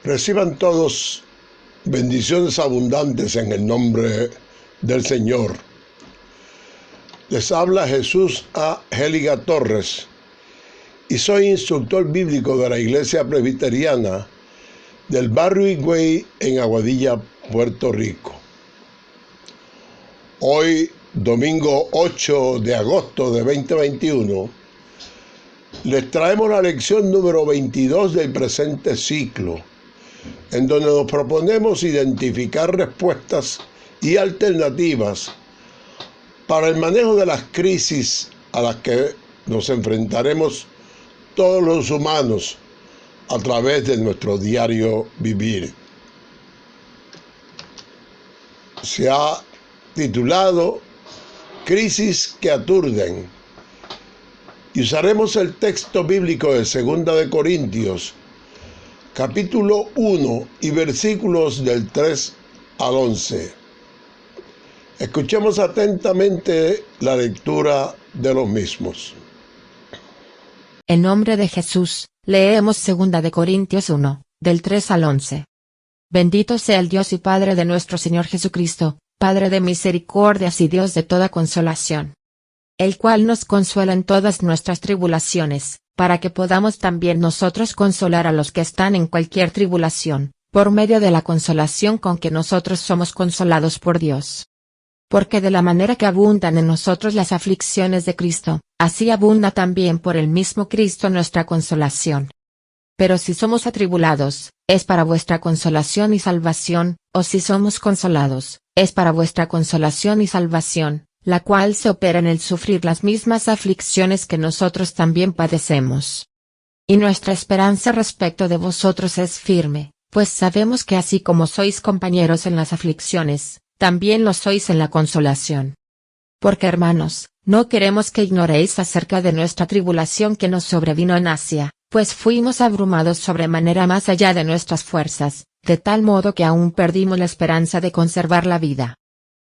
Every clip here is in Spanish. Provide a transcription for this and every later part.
Reciban todos bendiciones abundantes en el nombre del Señor. Les habla Jesús A. Géliga Torres y soy instructor bíblico de la Iglesia Presbiteriana del barrio Higüey en Aguadilla, Puerto Rico. Hoy, domingo 8 de agosto de 2021, les traemos la lección número 22 del presente ciclo, en donde nos proponemos identificar respuestas y alternativas para el manejo de las crisis a las que nos enfrentaremos todos los humanos a través de nuestro diario vivir. Se ha titulado Crisis que aturden y usaremos el texto bíblico de 2 de Corintios, capítulo 1 y versículos del 3 al 11. Escuchemos atentamente la lectura de los mismos. En nombre de Jesús, leemos 2 de Corintios 1, del 3 al 11. Bendito sea el Dios y Padre de nuestro Señor Jesucristo, Padre de misericordias y Dios de toda consolación, el cual nos consuela en todas nuestras tribulaciones, para que podamos también nosotros consolar a los que están en cualquier tribulación, por medio de la consolación con que nosotros somos consolados por Dios. Porque de la manera que abundan en nosotros las aflicciones de Cristo, así abunda también por el mismo Cristo nuestra consolación. Pero si somos atribulados, es para vuestra consolación y salvación, o si somos consolados, es para vuestra consolación y salvación, la cual se opera en el sufrir las mismas aflicciones que nosotros también padecemos. Y nuestra esperanza respecto de vosotros es firme, pues sabemos que así como sois compañeros en las aflicciones, también lo sois en la consolación. Porque hermanos, no queremos que ignoréis acerca de nuestra tribulación que nos sobrevino en Asia, pues fuimos abrumados sobremanera más allá de nuestras fuerzas, de tal modo que aún perdimos la esperanza de conservar la vida.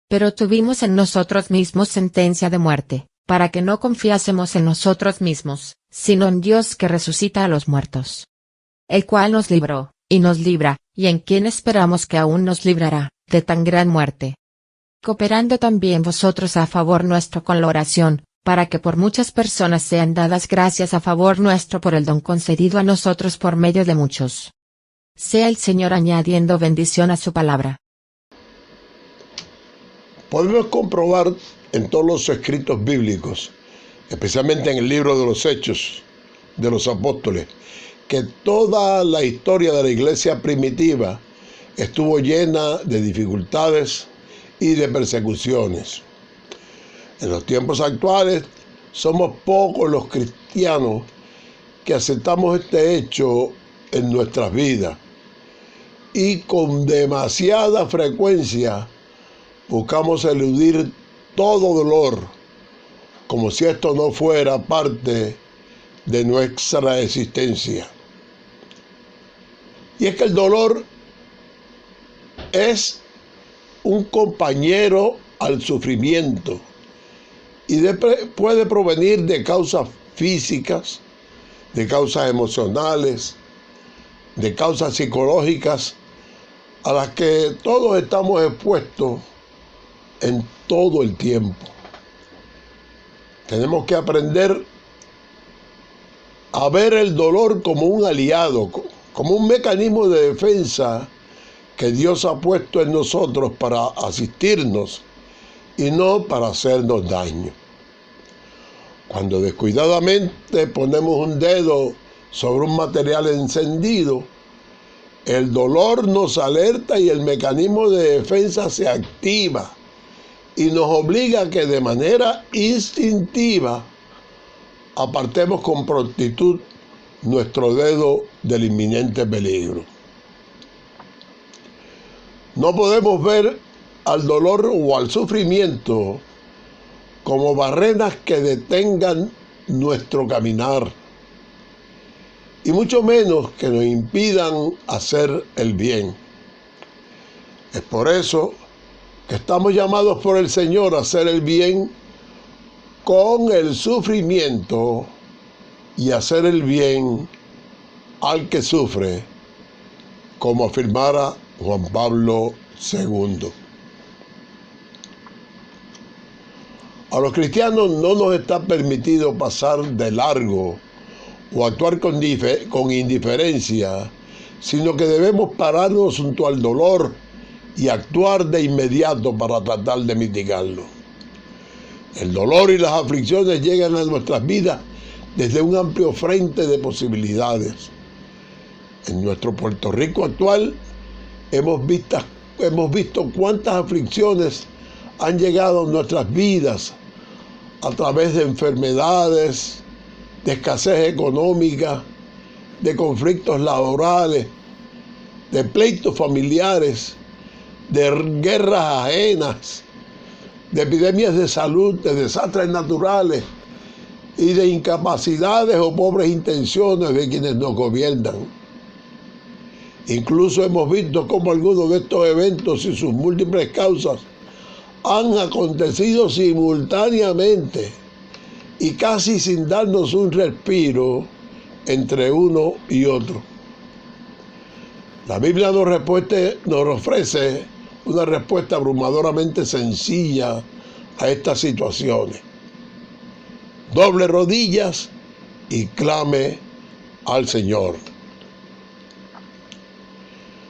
Pero tuvimos en nosotros mismos sentencia de muerte, para que no confiásemos en nosotros mismos, sino en Dios que resucita a los muertos. El cual nos libró, y nos libra, y en quien esperamos que aún nos librará, de tan gran muerte. Cooperando también vosotros a favor nuestro con la oración, para que por muchas personas sean dadas gracias a favor nuestro por el don concedido a nosotros por medio de muchos. Sea el Señor añadiendo bendición a su palabra. Podemos comprobar en todos los escritos bíblicos, especialmente en el libro de los Hechos de los Apóstoles, que toda la historia de la iglesia primitiva estuvo llena de dificultades y de persecuciones. En los tiempos actuales somos pocos los cristianos que aceptamos este hecho en nuestras vidas y con demasiada frecuencia buscamos eludir todo dolor como si esto no fuera parte de nuestra existencia. Y es que el dolor es un compañero al sufrimiento y puede provenir de causas físicas, de causas emocionales, de causas psicológicas a las que todos estamos expuestos en todo el tiempo. Tenemos que aprender a ver el dolor como un aliado, como un mecanismo de defensa que Dios ha puesto en nosotros para asistirnos y no para hacernos daño. Cuando descuidadamente ponemos un dedo sobre un material encendido, el dolor nos alerta y el mecanismo de defensa se activa y nos obliga a que de manera instintiva apartemos con prontitud nuestro dedo del inminente peligro. No podemos ver al dolor o al sufrimiento como barreras que detengan nuestro caminar, y mucho menos que nos impidan hacer el bien. Es por eso que estamos llamados por el Señor a hacer el bien con el sufrimiento y hacer el bien al que sufre como afirmara Juan Pablo II. A los cristianos no nos está permitido pasar de largo o actuar con indiferencia, sino que debemos pararnos junto al dolor y actuar de inmediato para tratar de mitigarlo. El dolor y las aflicciones llegan a nuestras vidas desde un amplio frente de posibilidades. En nuestro Puerto Rico actual hemos visto cuántas aflicciones han llegado a nuestras vidas a través de enfermedades, de escasez económica, de conflictos laborales, de pleitos familiares, de guerras ajenas, de epidemias de salud, de desastres naturales y de incapacidades o pobres intenciones de quienes nos gobiernan. Incluso hemos visto cómo algunos de estos eventos y sus múltiples causas han acontecido simultáneamente y casi sin darnos un respiro entre uno y otro. La Biblia nos ofrece una respuesta abrumadoramente sencilla a estas situaciones. Doble rodillas y clame al Señor.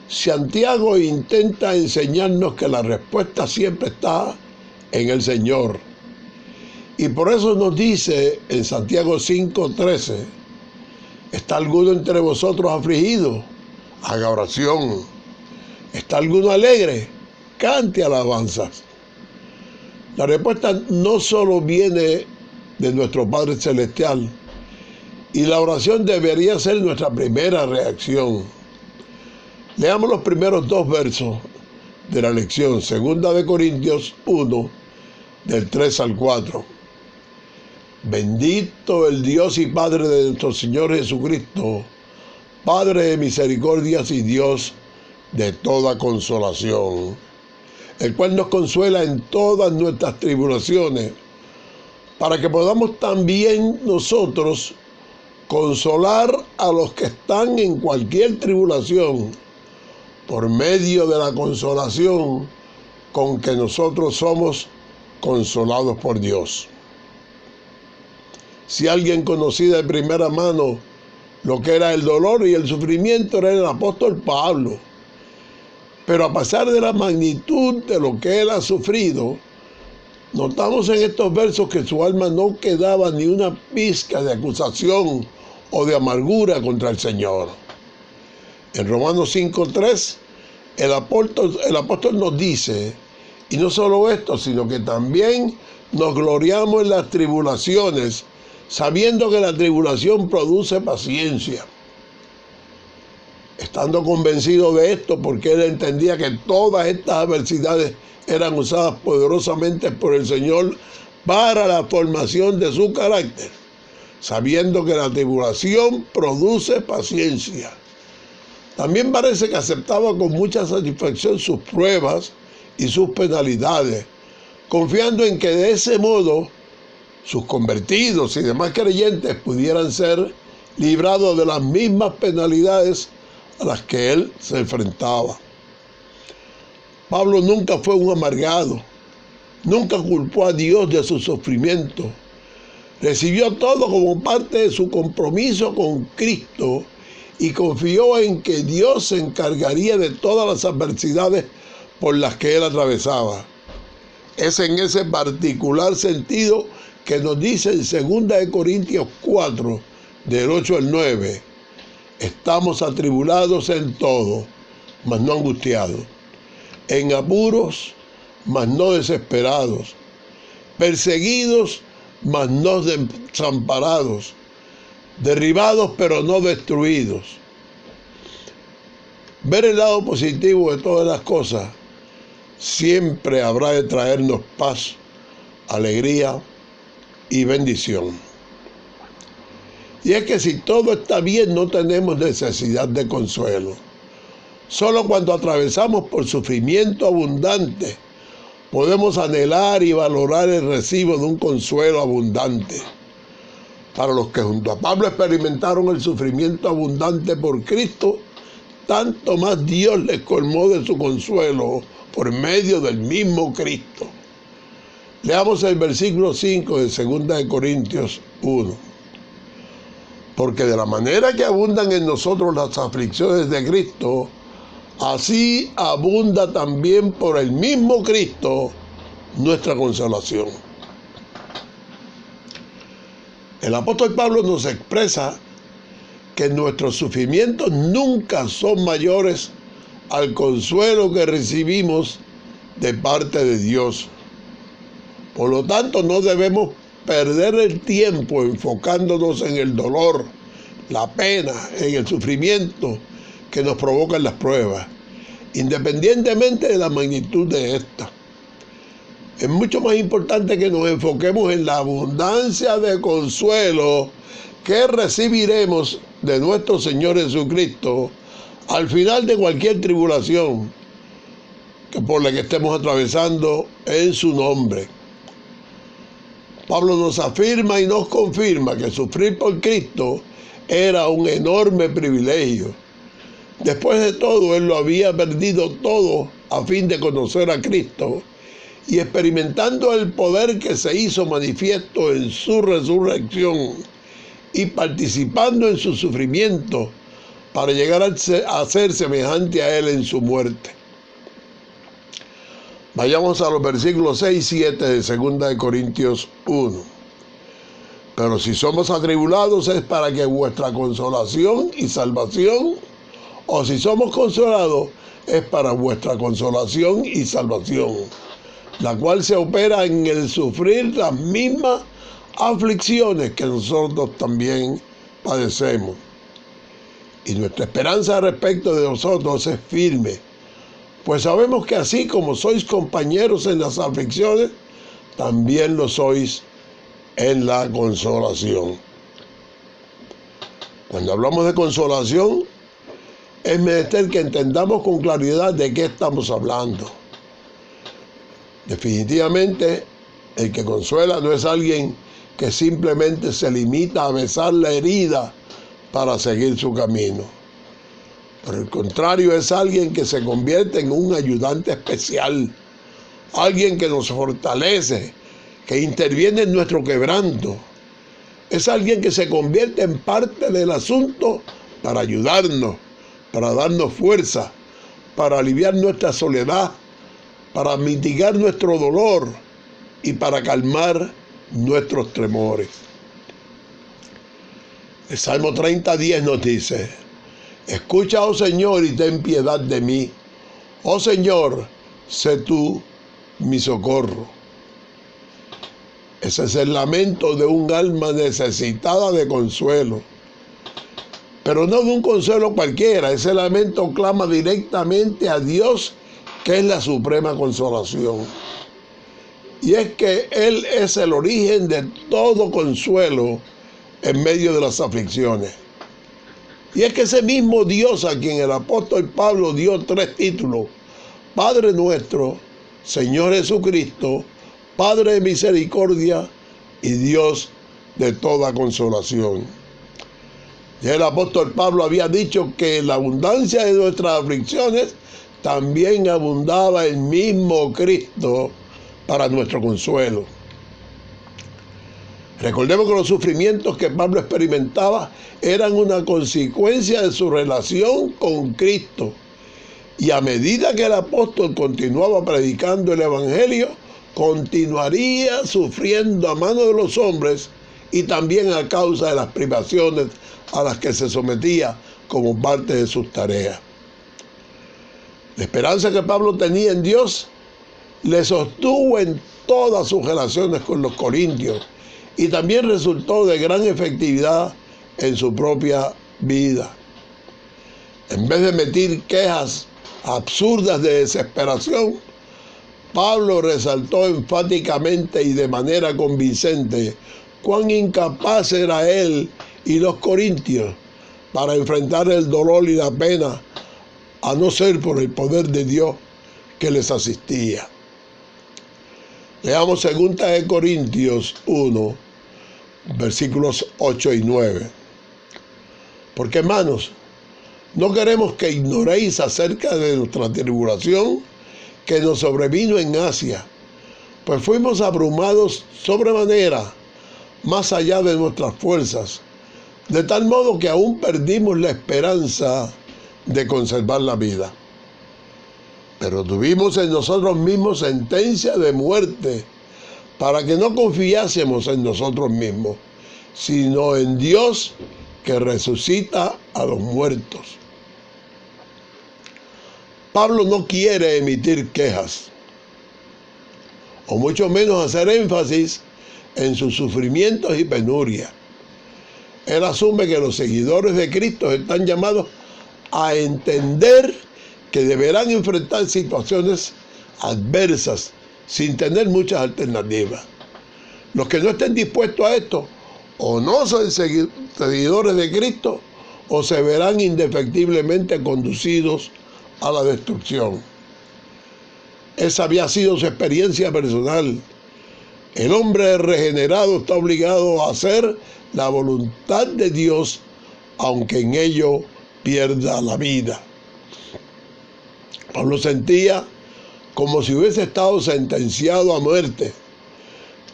Santiago intenta enseñarnos que la respuesta siempre está en el Señor. Y por eso nos dice en Santiago 5:13, ¿está alguno entre vosotros afligido? Haga oración. ¿Está alguno alegre? Cante alabanzas. La respuesta no solo viene de nuestro Padre Celestial, y la oración debería ser nuestra primera reacción. Leamos los primeros 2 versos de la lección, 2 Corintios 1, del 3 al 4. Bendito el Dios y Padre de nuestro Señor Jesucristo, Padre de misericordias y Dios de toda consolación, el cual nos consuela en todas nuestras tribulaciones, para que podamos también nosotros consolar a los que están en cualquier tribulación, por medio de la consolación con que nosotros somos consolados por Dios. Si alguien conocía de primera mano lo que era el dolor y el sufrimiento, era el apóstol Pablo. Pero a pesar de la magnitud de lo que él ha sufrido, notamos en estos versos que su alma no quedaba ni una pizca de acusación o de amargura contra el Señor. En Romanos 5:3, el apóstol nos dice, y no solo esto, sino que también nos gloriamos en las tribulaciones, sabiendo que la tribulación produce paciencia. Estando convencido de esto, porque él entendía que todas estas adversidades eran usadas poderosamente por el Señor para la formación de su carácter, sabiendo que la tribulación produce paciencia. También parece que aceptaba con mucha satisfacción sus pruebas y sus penalidades, confiando en que de ese modo sus convertidos y demás creyentes pudieran ser librados de las mismas penalidades a las que él se enfrentaba. Pablo nunca fue un amargado, nunca culpó a Dios de su sufrimiento. Recibió todo como parte de su compromiso con Cristo y confió en que Dios se encargaría de todas las adversidades por las que él atravesaba. Es en ese particular sentido que nos dice en 2 Corintios 4, del 8 al 9, estamos atribulados en todo, mas no angustiados, en apuros, mas no desesperados, perseguidos, mas no desamparados, derribados, pero no destruidos. Ver el lado positivo de todas las cosas siempre habrá de traernos paz, alegría y bendición. Y es que si todo está bien, no tenemos necesidad de consuelo. Solo cuando atravesamos por sufrimiento abundante, podemos anhelar y valorar el recibo de un consuelo abundante. Para los que junto a Pablo experimentaron el sufrimiento abundante por Cristo, tanto más Dios les colmó de su consuelo por medio del mismo Cristo. Leamos el versículo 5 de 2 de Corintios 1. Porque de la manera que abundan en nosotros las aflicciones de Cristo, así abunda también por el mismo Cristo nuestra consolación. El apóstol Pablo nos expresa que nuestros sufrimientos nunca son mayores al consuelo que recibimos de parte de Dios. Por lo tanto, no debemos perder el tiempo enfocándonos en el dolor, la pena, en el sufrimiento que nos provocan las pruebas, independientemente de la magnitud de esta. Es mucho más importante que nos enfoquemos en la abundancia de consuelo que recibiremos de nuestro Señor Jesucristo al final de cualquier tribulación que por la que estemos atravesando en su nombre. Pablo nos afirma y nos confirma que sufrir por Cristo era un enorme privilegio. Después de todo, él lo había perdido todo a fin de conocer a Cristo y experimentando el poder que se hizo manifiesto en su resurrección y participando en su sufrimiento para llegar a ser semejante a él en su muerte. Vayamos a los versículos 6 y 7 de 2 de Corintios 1. Pero si somos atribulados es para que vuestra consolación y salvación, o si somos consolados es para vuestra consolación y salvación, la cual se opera en el sufrir las mismas aflicciones que nosotros también padecemos. Y nuestra esperanza respecto de nosotros es firme, pues sabemos que así como sois compañeros en las aflicciones, también lo sois en la consolación. Cuando hablamos de consolación, es menester que entendamos con claridad de qué estamos hablando. Definitivamente, el que consuela no es alguien que simplemente se limita a besar la herida para seguir su camino. Por el contrario, es alguien que se convierte en un ayudante especial, alguien que nos fortalece, que interviene en nuestro quebranto. Es alguien que se convierte en parte del asunto para ayudarnos, para darnos fuerza, para aliviar nuestra soledad, para mitigar nuestro dolor y para calmar nuestros temores. El Salmo 30:10 nos dice: escucha, oh Señor, y ten piedad de mí. Oh Señor, sé tú mi socorro. Ese es el lamento de un alma necesitada de consuelo. Pero no de un consuelo cualquiera. Ese lamento clama directamente a Dios, que es la suprema consolación. Y es que Él es el origen de todo consuelo en medio de las aflicciones. Y es que ese mismo Dios a quien el apóstol Pablo dio 3 títulos: Padre nuestro, Señor Jesucristo, Padre de misericordia y Dios de toda consolación. Y el apóstol Pablo había dicho que en la abundancia de nuestras aflicciones también abundaba el mismo Cristo para nuestro consuelo. Recordemos que los sufrimientos que Pablo experimentaba eran una consecuencia de su relación con Cristo. Y a medida que el apóstol continuaba predicando el Evangelio, continuaría sufriendo a mano de los hombres y también a causa de las privaciones a las que se sometía como parte de sus tareas. La esperanza que Pablo tenía en Dios le sostuvo en todas sus relaciones con los corintios y también resultó de gran efectividad en su propia vida. En vez de emitir quejas absurdas de desesperación, Pablo resaltó enfáticamente y de manera convincente cuán incapaz era él y los corintios para enfrentar el dolor y la pena, a no ser por el poder de Dios que les asistía. Leamos 2 de Corintios 1, versículos 8 y 9. Porque, hermanos, No queremos que ignoréis acerca de nuestra tribulación que nos sobrevino en Asia, pues fuimos abrumados sobremanera, más allá de nuestras fuerzas, de tal modo que aún perdimos la esperanza de conservar la vida. Pero tuvimos en nosotros mismos sentencia de muerte, para que no confiásemos en nosotros mismos, sino en Dios que resucita a los muertos. Pablo no quiere emitir quejas, o mucho menos hacer énfasis en sus sufrimientos y penurias. Él asume que los seguidores de Cristo están llamados a entender que deberán enfrentar situaciones adversas sin tener muchas alternativas. Los que no estén dispuestos a esto o no son seguidores de Cristo o se verán indefectiblemente conducidos a la destrucción. Esa había sido su experiencia personal. El hombre regenerado está obligado a hacer la voluntad de Dios, aunque en ello pierda la vida. Pablo sentía como si hubiese estado sentenciado a muerte,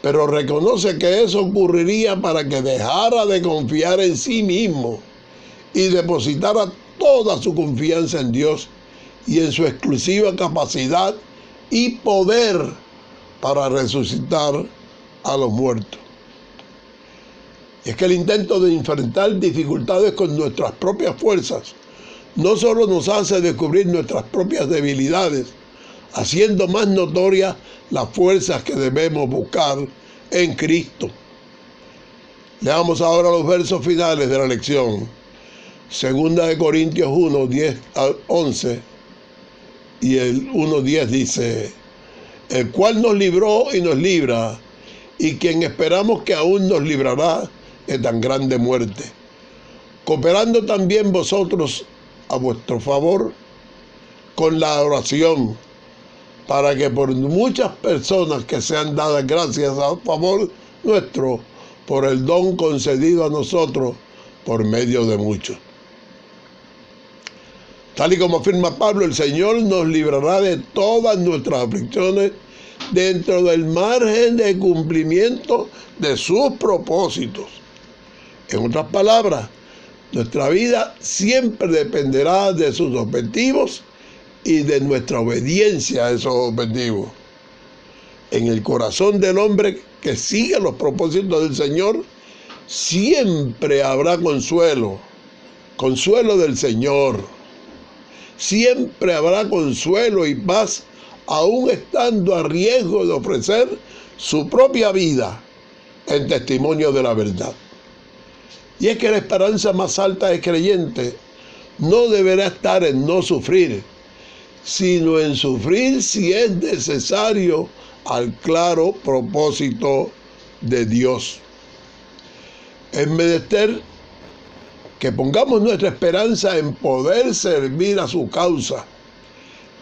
pero reconoce que eso ocurriría para que dejara de confiar en sí mismo y depositara toda su confianza en Dios y en su exclusiva capacidad y poder para resucitar a los muertos. Y es que el intento de enfrentar dificultades con nuestras propias fuerzas no solo nos hace descubrir nuestras propias debilidades, haciendo más notorias las fuerzas que debemos buscar en Cristo. Leamos ahora los versos finales de la lección. 2 Corintios 1, 10 al 11 y el 1:10 dice: el cual nos libró y nos libra, y quien esperamos que aún nos librará de tan grande muerte, cooperando también vosotros a vuestro favor con la oración, para que por muchas personas que sean dadas gracias a favor nuestro, por el don concedido a nosotros por medio de muchos. Tal y como afirma Pablo, el Señor nos librará de todas nuestras aflicciones dentro del margen de cumplimiento de sus propósitos. En otras palabras, nuestra vida siempre dependerá de sus objetivos y de nuestra obediencia a esos objetivos. En el corazón del hombre que sigue los propósitos del Señor, siempre habrá consuelo del Señor. Siempre habrá consuelo y paz, aún estando a riesgo de ofrecer su propia vida en testimonio de la verdad. Y es que la esperanza más alta del creyente no deberá estar en no sufrir, sino en sufrir si es necesario al claro propósito de Dios. Es menester que pongamos nuestra esperanza en poder servir a su causa,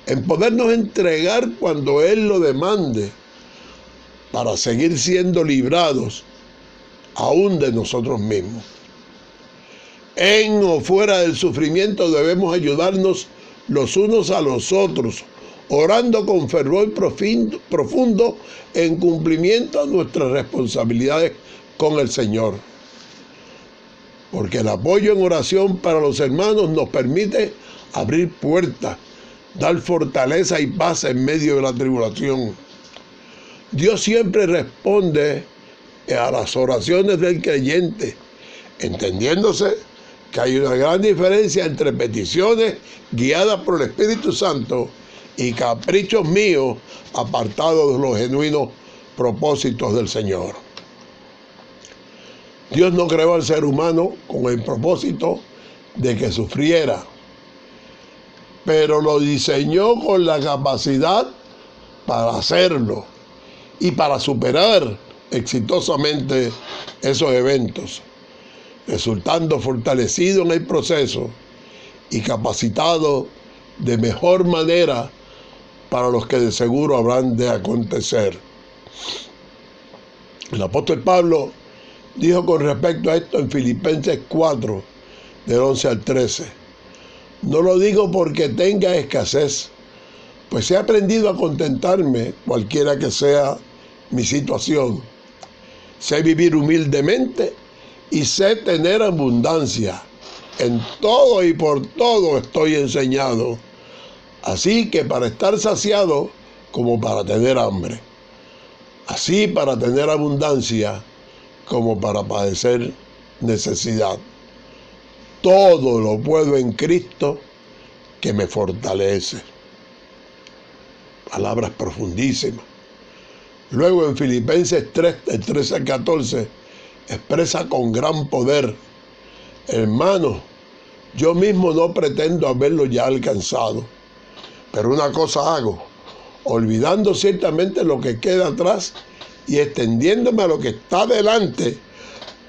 en podernos entregar cuando Él lo demande, para seguir siendo librados aún de nosotros mismos. En o fuera del sufrimiento debemos ayudarnos los unos a los otros, orando con fervor profundo en cumplimiento a nuestras responsabilidades con el Señor. Porque el apoyo en oración para los hermanos nos permite abrir puertas, dar fortaleza y paz en medio de la tribulación. Dios siempre responde a las oraciones del creyente, entendiéndose que hay una gran diferencia entre peticiones guiadas por el Espíritu Santo y caprichos míos apartados de los genuinos propósitos del Señor. Dios no creó al ser humano con el propósito de que sufriera, pero lo diseñó con la capacidad para hacerlo y para superar exitosamente esos eventos, resultando fortalecido en el proceso y capacitado de mejor manera para los que de seguro habrán de acontecer. El apóstol Pablo dijo con respecto a esto en Filipenses 4, del 11 al 13: No lo digo porque tenga escasez, pues he aprendido a contentarme cualquiera que sea mi situación. Sé vivir humildemente y sé tener abundancia. En todo y por todo estoy enseñado, así que para estar saciado como para tener hambre, así para tener abundancia como para padecer necesidad. Todo lo puedo en Cristo que me fortalece. Palabras profundísimas. Luego en Filipenses 3, del 13 al 14, expresa con gran poder: hermanos, yo mismo no pretendo haberlo ya alcanzado, pero una cosa hago, olvidando ciertamente lo que queda atrás y extendiéndome a lo que está delante,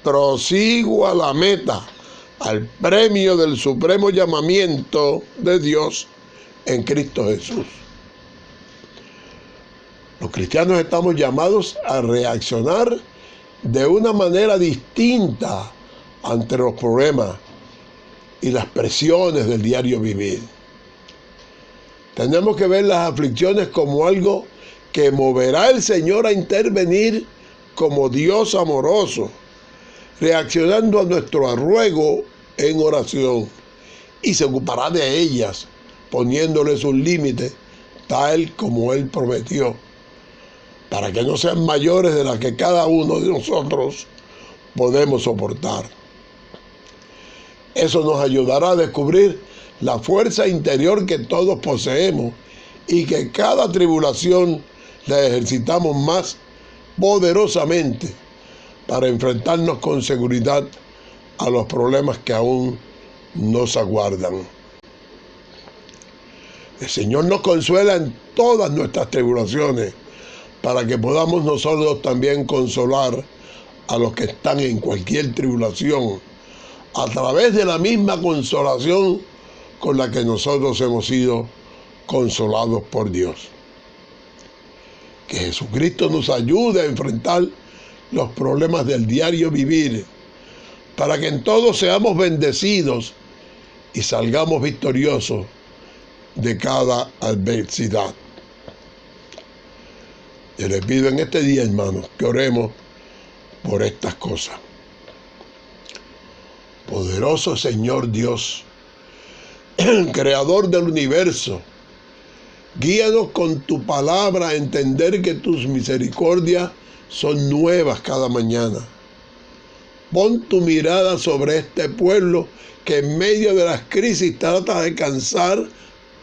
prosigo a la meta, al premio del supremo llamamiento de Dios en Cristo Jesús. Los cristianos estamos llamados a reaccionar de una manera distinta ante los problemas y las presiones del diario vivir. Tenemos que ver las aflicciones como algo que moverá el Señor a intervenir como Dios amoroso, reaccionando a nuestro ruego en oración, y se ocupará de ellas, poniéndoles un límite, tal como Él prometió, para que no sean mayores de las que cada uno de nosotros podemos soportar. Eso nos ayudará a descubrir la fuerza interior que todos poseemos y que cada tribulación la ejercitamos más poderosamente para enfrentarnos con seguridad a los problemas que aún nos aguardan. El Señor nos consuela en todas nuestras tribulaciones para que podamos nosotros también consolar a los que están en cualquier tribulación a través de la misma consolación con la que nosotros hemos sido consolados por Dios. Que Jesucristo nos ayude a enfrentar los problemas del diario vivir, para que en todo seamos bendecidos y salgamos victoriosos de cada adversidad. Yo les pido en este día, hermanos, que oremos por estas cosas. Poderoso Señor Dios, Creador del universo, guíanos con tu palabra a entender que tus misericordias son nuevas cada mañana. Pon tu mirada sobre este pueblo que en medio de las crisis trata de alcanzar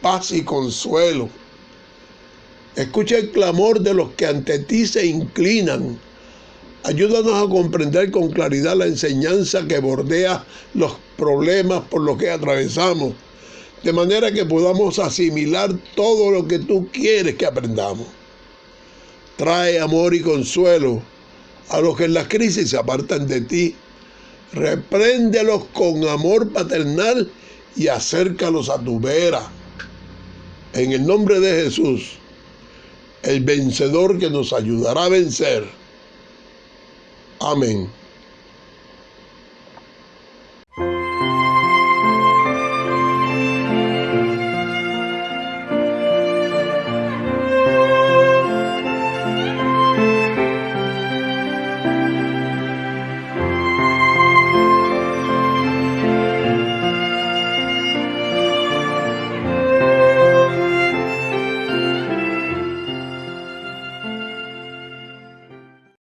paz y consuelo. Escucha el clamor de los que ante ti se inclinan. Ayúdanos a comprender con claridad la enseñanza que bordea los problemas por los que atravesamos, de manera que podamos asimilar todo lo que tú quieres que aprendamos. Trae amor y consuelo a los que en la crisis se apartan de ti. Repréndelos con amor paternal y acércalos a tu vera. En el nombre de Jesús, el vencedor que nos ayudará a vencer. Amén.